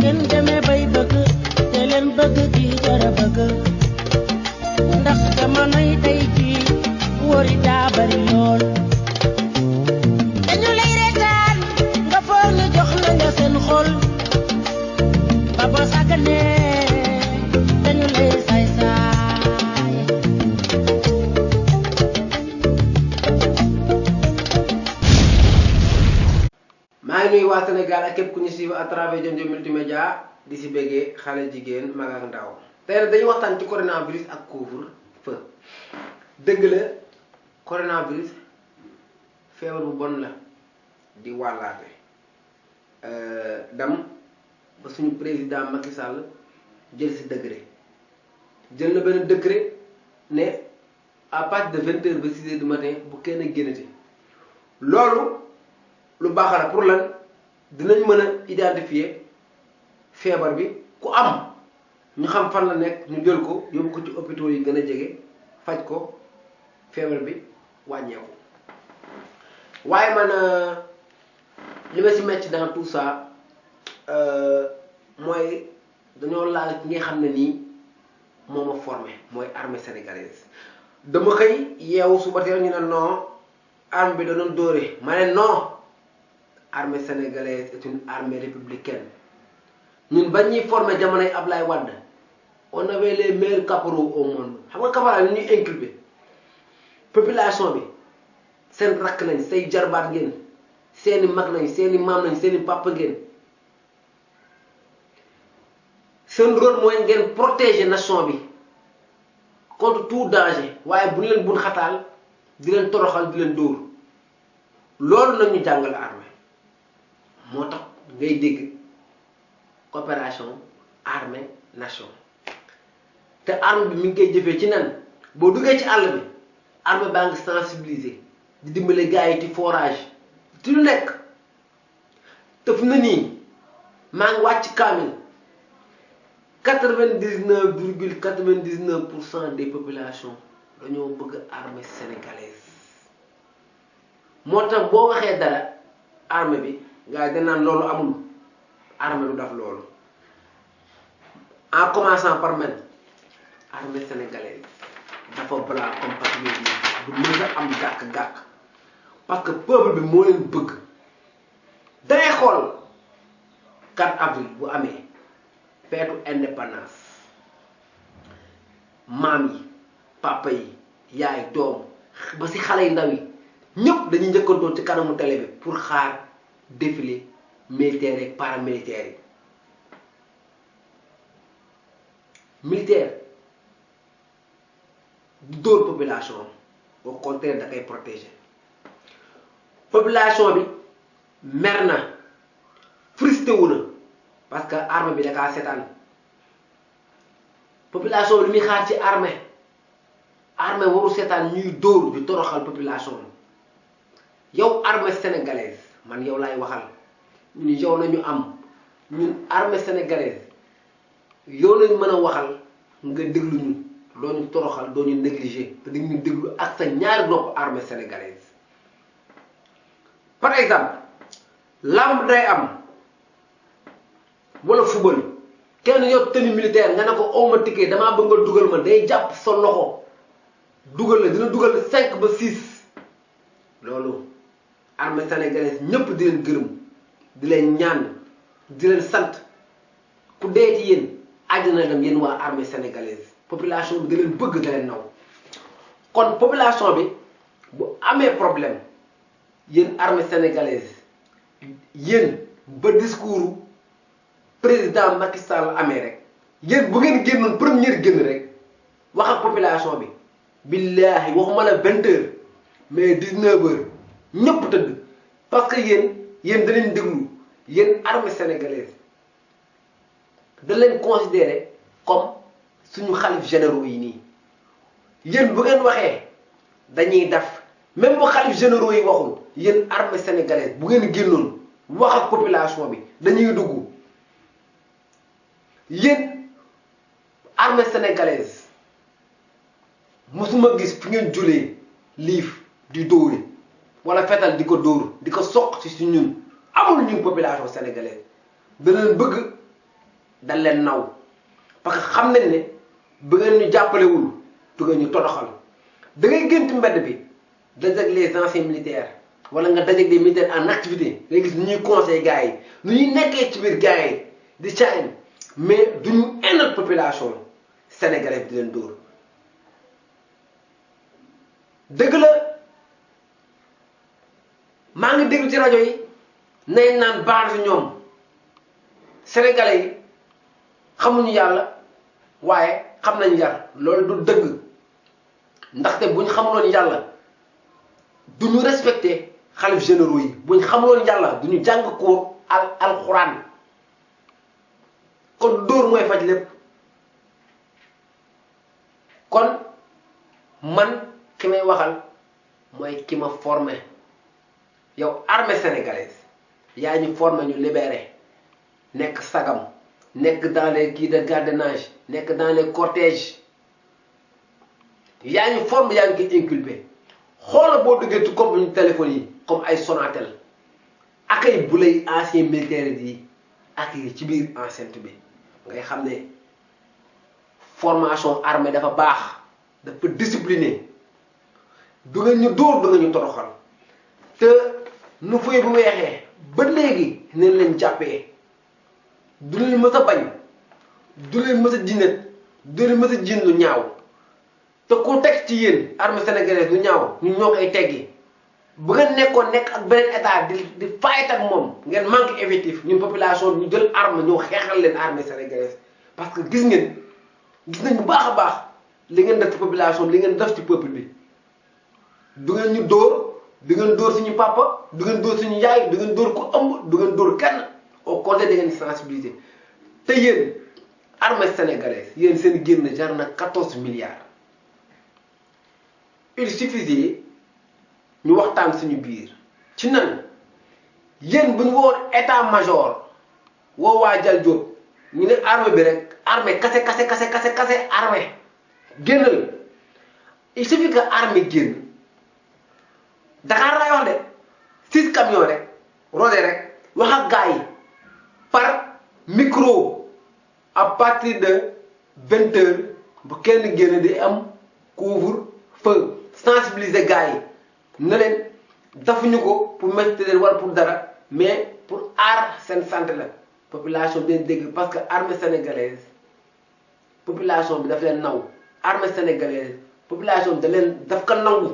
ngeen demee bay bëgg te leen bëgg di jara bëgg ndax jamonoy tey jii wóori daa bari lool dañu lay reetaan nga foog ñu jox la nga seen xol ba boo sàgganee dañu lay saay-saay maa ngi nuyu waa Sénégal ak képp ku ñu suivre à travers Diom Diom multimédia di si béggee xale jigéen mag ak ndaw tey nag dañuy waxtaan ci coronavirus ak couvre-feu dëgg la coronavirus feebar bu bon la di wàllaate dam ba suñu président Macky Sall jël si décret jël na benn décret ne à partir de 20h ba 6h du matin bu kenn génnati loolu lu baax la pour lan dinañ mën a identifier feebar bi ku am ñu xam fan la nekk ñu jël ko yóbbu ko ci hôpitaux yi gën a jege faj ko feebar bi wàññeeku waaye man li ma si metti dans tout ça mooy dañoo laal ki nga xam ne nii moo ma formé mooy armée sénégalaise dama xëy yeewu suba teel ñu ne non armée bi da doon dóore ma ne non armée sénégalaise est une armée républicaine ñun bañ ñuy formé jamonoy Ablaye Wade on avait les meilleurs caporaux au monde xam nga caporal ni ñuy inculpé population bi seen rakk nañ say jarbaat ngeen seeni mag nañ seeni maam nañ seeni papa ngeen seen rôle mooy ngeen protéger nation bi contre tout danger waaye bu ñu leen bun xataal di leen toroxal di leen dóor loolu nag ñu jàngal armée moo tax ngay dégg coopération armée nation te armée bi mi ngi koy jëfee ci nan boo duggee ci àll bi armée baa ngi sensibiliser di dimbale gars yi ci forage ci lu nekk te fu na nii maa ngi wàcc kaamil 99,99% des populations dañoo bëgg armée sénégalaise moo tax boo waxee dara armée bi gars yi dañ naan loolu amul armée du def loolu en commençant par man armée sénégalaise dafa blanc comme papier du mën a am gàkk-gàkk parce que peuple bi moo leen bëgg dangay xool 4 avril bu amee feetu indépendance maam yi papa yi yaay doom ba si xale yu ndaw yi ñëpp dañuy njëkkantoo ci kanamu télé bi pour xaar défilé militaire et paramilitaire yi militaire du dóor population au contraire da koy protéger population bi mer na frustré wu na parce que armée bi da kaa seetaan population bi li muy xaar ci armée waru seetaan ñuy dóor di toroxal population bi yow armée sénégalaise man yow laay waxal ñun yow nañu am ñun armée sénégalaise yow nañu mën a waxal nga déglu ñu doo ñu toroxal doo ñu négligé te dañu déglu ak sa ñaari nopp armée sénégalaise par exemple lamb day am wala football kenn yow tenue militaire nga ne ko awma ticket damaa bëgg nga dugal ma day jàpp sa loxo dugal la dina dugal 5 ba 6 loolu armée sénégalaise ñëpp di leen gërëm di leen ñaan di leen sant ku dee ci yéen àddina dem yéen waa armée sénégalaise population bi da leen bëgg da leen naw kon population bi bu amee problème yéen armée sénégalaise yéen ba discours président Macky Sall amee rek yéen bu ngeen génnoon première génn rek wax ak population bi billaahi waxuma la 20h mais 19h ñëpp tëdd parce que yéen da leen déglu yéen armée sénégalaise da leen considéré comme suñu xalif généraux yi nii yéen bu ngeen waxee dañuy def même bu xalif généraux yi waxul yéen armée sénégalaise bu ngeen génnoon wax ak population bi dañuy dugg yéen armée sénégalaise musuma gis fi ngeen julee liif di dóori wala fetal di ko dóor di ko soq ci ñun amul ñun population sénégalaise da leen bëgg dal leen naw parce que xam nañ ne bu ngeen ñu jàppalewul du ngeen ñu toroxal da ngay gént mbedd bi dajeeg les anciens militaires wala nga dajeeg des militaires en activité ngay gis ni ñuy conseil gars yi nu ñuy nekkee ci biir gars yi di caayam mais duñu indal population sénégalaise di leen dóor dëgg la maa ngi déglu ci rajo yi nay naan baax si ñoom sénégalais yi xamuñu yàlla waaye xam nañ yar loolu du dëgg ndaxte buñ xamuloon yàlla duñu respecté xalif généraux yi buñ xamuloon yàlla duñu jàng ko alxuraan kon dóor mooy faj lépp kon man ki may waxal mooy ki ma formé yow armée sénégalaise yaa ñu formé ñu libéré nekk sagam nekk dans les kii de gardiennage nekk dans les cortèges yaa ñu formé yaa ngi koy inculpé xoola boo duggee ci compagnie téléphone yi comme ay Sonatel ak ay bu lay ancien militaire yi ak yi ci biir enceinte bi ngay xam ne formation armée dafa baax dafa discipliné du nga ñu dóor du nga ñu toroxal te nu fay bu weexee ba léegi neen leen jàppee du leen mës a bañ du leen mës a jinet du leen mës a jin lu ñaaw te ku teg ci yéen armée sénégalaise lu ñaaw ñun ñoo koy teggi bu ngeen nekkoon nekk ak beneen état di fight ak moom ngeen manque effectif ñun population ñu jël arme ñoo xeexal leen armée sénégalaise parce que gis nañ bu baax a baax li ngeen def ci population li ngeen def ci peuple bi du ngeen ñu dóor du ngeen dóor suñu papa du ngeen dóor suñu yaay du ngeen dóor ko ëmb du ngeen dóor kenn au contraire da ngeen sensibiliser te yéen armée sénégalaise yéen seen génn jar na 14 milliards il suffisait ñu waxtaan suñu biir ci nan yéen bu ñu woon état major woo waa Jal Diop ñu ne armée bi rek armée kase armée génnal il suffit que armée génn Dakar laay wax de 6 camions rek rodé rek wax ak gars yi par micro à partir de 20 heures bu kenn génn di am couvre-feu sensibiliser gars yi ne leen defuñu ko pour mettre leen wala pour dara mais pour aar seen santé la population bi leen dégg parce que armée sénégalaise population bi daf leen naw armée sénégalaise population bi daf ko nangu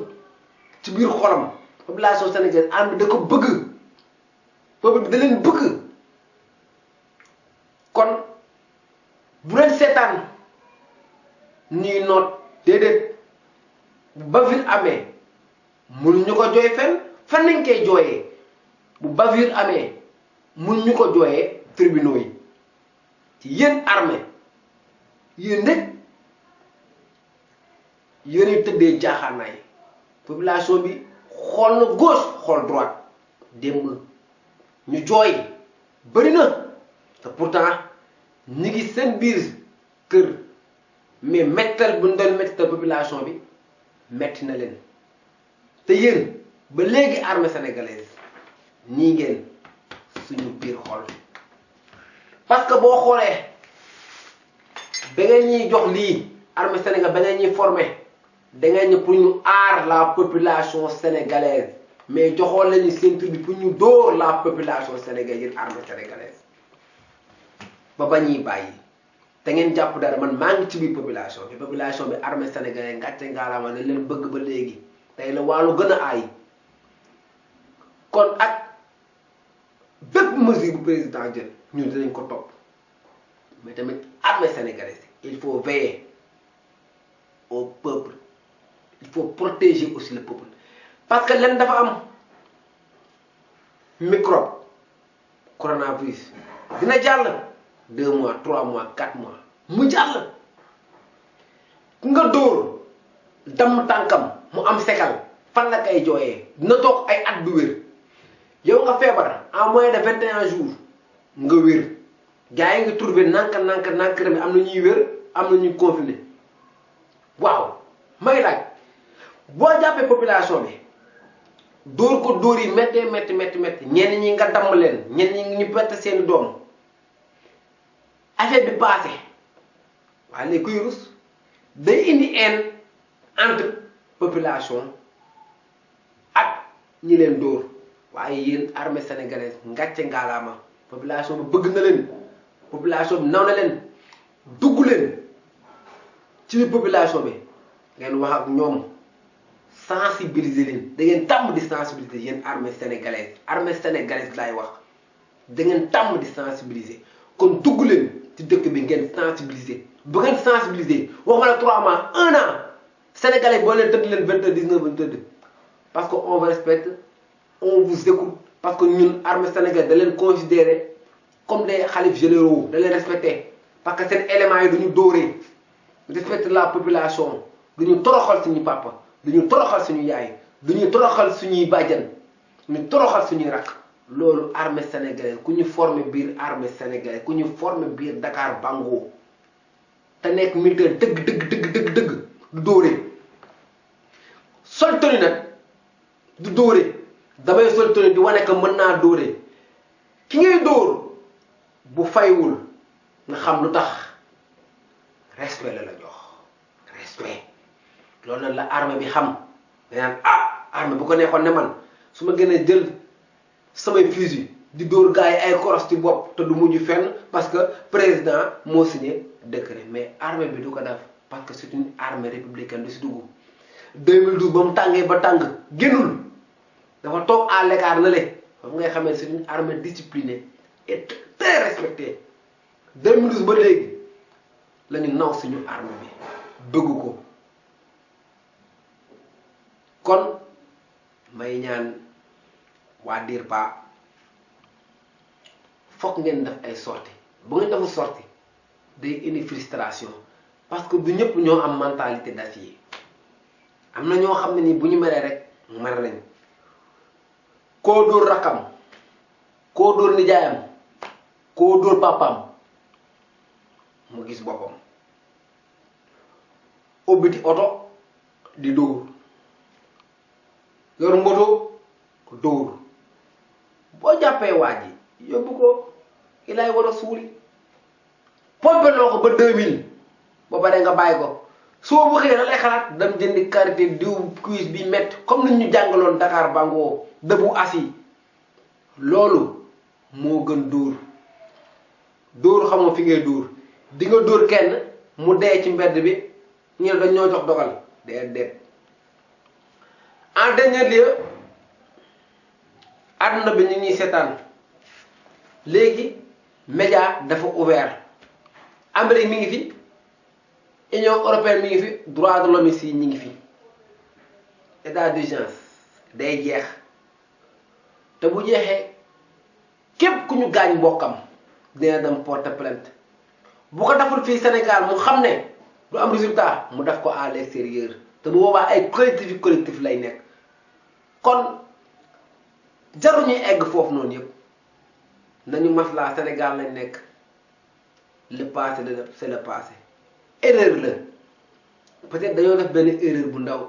ci biir xolam population sénégalaise armée da ko bëgg peuple bi da leen bëgg kon bu leen seetaan ñuy noot déedéet bu bavure amee mënuñu ko jooy fan nañ koy jooyee bu bavure amee mënuñu ko jooyee tribunaux yi ci yéen armée yéen rek yéen tëddee jaaxaanaay population bi xool na gauche xool droite démb ñu jooy bëri na te pourtant ñi ngi seen biir kër mais mettal bu ñu doon mettal population bi metti na leen te yéen ba léegi armée sénégalaise nii ngeen suñu biir xol parce que boo xoolee ba ngeen ñuy jox lii armée sénégalaise ba ngeen ñuy formé da ngeen ñu pour ñu aar la population sénégalaise mais joxoon lañu ceinture bi pour ñu dóor la population sénégalaise yéen armée sénégalaise ba bañuy bàyyi te ngeen jàpp dara man maa ngi ci biir population bi armée sénégalaise ngàcce ngaalaama ne leen bëgg ba léegi tey la wàllu gën a aay kon ak bépp mesure bu président jël ñun dinañ ko topp mais tamit armée sénégalaise il faut veiller au peuple il faut protéger aussi le peuple parce que len dafa am microbe coronavirus dina jàll 2 mois 3 mois 4 mois mu jàll ku nga dóor damm tànkam mu am sekal fan la kay jooyee dina toog ay at du wér yow nga feebar en moins de 21 jours nga wér gars yi nga trouvé nanka rek am na ñuy wér am na ñuy confiné waaw may laaj boo jàppee population bi dóor ko dóor yi métti ñenn ñi nga damm leen ñenn ñi ñu perte seeni doom affaire bi passé waaye léegi kuy rus day indi haine entre population ak ñi leen dóor waaye yéen armée sénégalaise ngàcce ngaalaama population bi bëgg na leen population bi naw na leen dugg leen ci biir population bi ngeen wax ak ñoom sensibiliser leen da ngeen tàmm di sensibiliser yéen armée sénégalaise laay wax da ngeen tàmm di sensibiliser kon dugg leen ci dëkk bi ngeen sensibiliser bu ngeen sensibiliser waxuma la 3 mois 1 an sénégalais boo leen tëdd leen 20h 19h tëdd parce que on vous respecte on vous écoute parce que ñun armée sénégalaise da leen considérer comme des xalifs généraux da leen respecter parce que seen éléments yi duñu dóoree respecte la population duñu toroxal suñu papa duñu toroxal suñu yaay duñu toroxal suñuy bàjjan ñu toroxal suñuy rakk loolu armée sénégalaise ku ñu formé biir armée sénégalaise ku ñu formé biir Dakar Bango te nekk militaire dëgg du dóoree sol tenue nag du dóoree damay sol tenue di wane que mën naa dóoree ki ngay dóor bu faywul nga xam lu tax respect la jox respect loolu nag la armée bi xam da naan armée bu ko neexoon ne man su ma gënee jël samay fusil di dóor gars yi ay koros ci bopp te du mujj fenn parce que président moo signé décret mais armée bi du ko def parce que c'est une armée républicaine du si dugg 2012 ba mu tàngee ba tàng génnul dafa toog à l'écart na le xam ngay xamee c'est une armée disciplinée et très respectée 2012 ba léegi la ñu naw suñu armée bi bëgg ko kon may ñaan waa DIRPA fokk ngeen def ay sorties bu ngeen defu sortie day indi frustration parce que du ñëpp ñoo am mentalité d'acier am na ñoo xam ne ni bu ñu meree rek mer nañ koo dóor rakkam koo dóor nijaayam koo dóor papaam mu gis boppam ubbiti oto di dóor yor moto dóor boo jàppee waa ji yóbbu ko ilaay war a suuli pompeloo ko ba 2000 ba pare nga bàyyi ko soo bu xëyee la lay xalaat dem jëndi karité diw cuisse bi métti comme ni ñu jàngaloon Dakar Bango debout assis loolu moo gën dóor xamoo fi ngay dóor di nga dóor kenn mu dee ci mbedd bi ñu ne dañ ñoo jox dogal déet en dernier lieu àdduna bi ñu ñuy seetaan léegi média dafa ouvert Amérique mi ngi fi Union européenne mi ngi fi droit de l'homme yi ñi ngi fi état d'urgence day jeex te bu jeexee képp ku ñu gaañ mbokkam dina dem porter plainte bu ko deful fii Sénégal mu xam ne du am résultat mu def ko à l'extérieur te bu boobaa ay collectif lay nekk kon jaruñuy egg foofu noonu yëpp nañu maslaa Sénégal lañ nekk le passé c'est le passé erreur la peut-être dañoo def benn erreur bu ndaw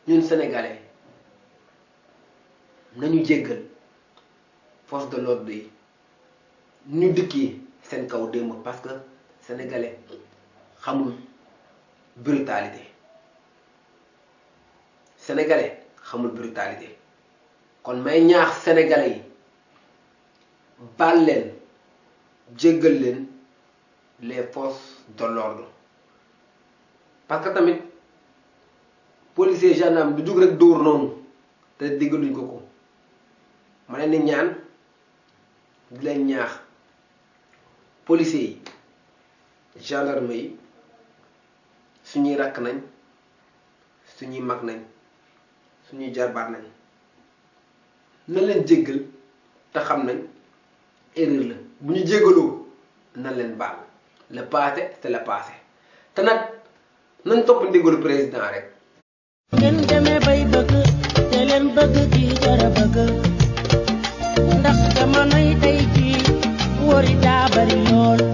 ñun sénégalais nañu jéggal force de l'ordre yi ñu dikkee seen kaw démb parce que sénégalais xamul brutalité kon may ñaax sénégalais yi baal leen jéggal leen les forces de l'ordre parce que tamit policier gendarme du jug rek dóor noonu te diggaluñ ko ma leen di ñaan di leen ñaax policier yi gendarme yi suñuy rakk nañ suñuy mag nañ suñuy jarbaat nañ na leen jéggal te xam nañ erreur la bu ñu jéggaloo na leen baal le passé c'est le passé te nag nañ topp ndigalu président rek. ngeen demee bay bëgg te leen bëgg di jara bëgg ndax jamonoy tey jii wóor yi daa bari lool.